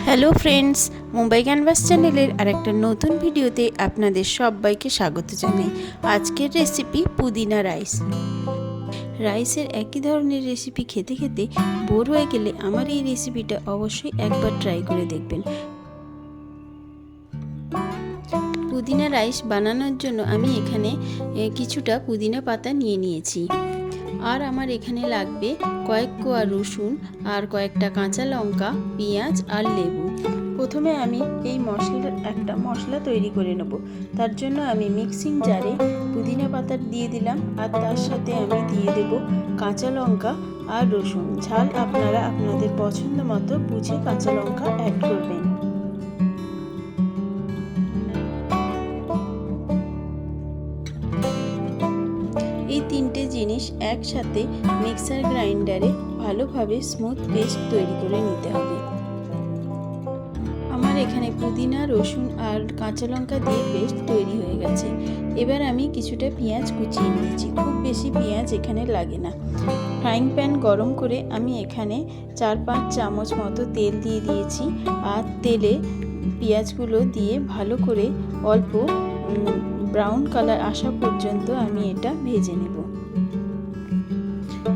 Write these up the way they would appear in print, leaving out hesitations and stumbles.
Hello friends, Mumbai canvas চ্যানেলের আরেকটা নতুন ভিডিওতে আপনাদের সবাইকে স্বাগত জানাই। আজকের রেসিপি পুদিনা রাইস। রাইসের একই ধরনের রেসিপি খেতে খেতে বোর হয়ে গেলে আমার এই রেসিপিটা অবশ্যই একবার ট্রাই করে দেখবেন। পুদিনা রাইস বানানোর জন্য আমি এখানে কিছুটা পুদিনা পাতা নিয়ে নিয়েছি। আর আমার এখানে লাগবে কয়েক কোয়া রসুন আর কয়েকটা কাঁচা লঙ্কা, পেঁয়াজ আর লেবু। প্রথমে আমি এই একটা মশলা তৈরি করে নেব। তার জন্য আমি মিক্সিং জারে পুদিনা পাতা দিয়ে দিলাম আর তার সাথে আমি দিয়ে দেব কাঁচা লঙ্কা আর রসুন। ঝাল আপনারা আপনাদের পছন্দ মতো বুঝে কাঁচা লঙ্কা অ্যাড করবেন। এই তিনটে জিনিস একসাথে মিক্সার গ্রাইন্ডারে ভালোভাবে স্মুথ পেস্ট তৈরি করে নিতে হবে। আমার এখানে পুদিনা, রসুন আর কাঁচা লঙ্কা দিয়ে পেস্ট তৈরি হয়ে গেছে। এবার আমি কিছুটা পেঁয়াজ কুচিয়ে নিয়েছি। খুব বেশি পেঁয়াজ এখানে লাগে না। ফ্রাইং প্যান গরম করে আমি এখানে 4-5 চামচ মতো তেল দিয়ে দিয়েছি। আর তেলে পেঁয়াজগুলো দিয়ে ভালো করে অল্প ব্রাউন কালার আসা পর্যন্ত আমি এটা ভেজে নেব।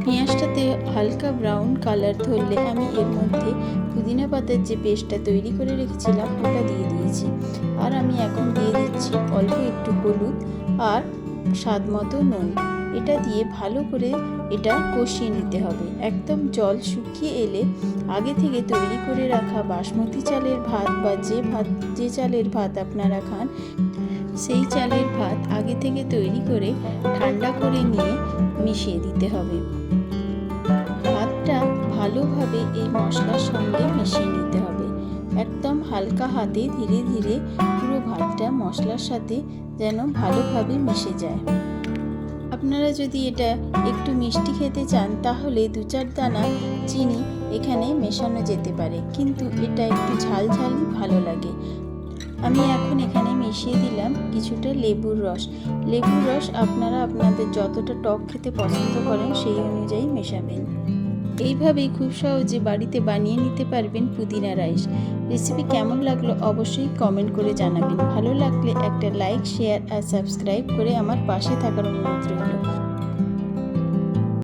পেঁয়াজটাতে হালকা ব্রাউন কালার ধরলে আমি এর মধ্যে পুদিনা পাতার যে পেস্টটা তৈরি করে রেখেছিলাম ওটা দিয়ে দিয়েছি। আর আমি এখন দিয়ে দিচ্ছি অল্প একটু হলুদ আর স্বাদ মতো নুন। এটা দিয়ে ভালো করে এটা কষিয়ে নিতে হবে। একদম জল শুকিয়ে এলে আগে থেকে তৈরি করে রাখা বাসমতি চালের ভাত বা যে চালের ভাত আপনারা খান সেই চালের ভাত আগে থেকে তৈরি করে ঠান্ডা করে নিয়ে মিশিয়ে দিতে হবে। ভাতটা ভালোভাবে এই মশলার সঙ্গে মিশিয়ে নিতে হবে। একদম হালকা হাতে ধীরে ধীরে পুরো ভাতটা মশলার সাথে যেন ভালোভাবে মিশে যায়। আপনারা যদি এটা একটু মিষ্টি খেতে চান তাহলে 2-4 দানা চিনি এখানে মেশানো যেতে পারে, কিন্তু এটা একটু ঝালঝালই ভালো লাগে। আমি এখন এখানে মিশিয়ে দিলাম কিছুটা লেবুর রস। লেবুর রস আপনারা আপনাদের যতটা টক খেতে পছন্দ করেন সেই অনুযায়ী মেশাবেন। এইভাবেই খুব সহজে বাড়িতে বানিয়ে নিতে পারবেন পুদিনা রাইস। রেসিপি কেমন লাগলো অবশ্যই কমেন্ট করে জানাবেন। ভালো লাগলে একটা লাইক, শেয়ার আর সাবস্ক্রাইব করে আমার পাশে থাকার অনুরোধ রইল।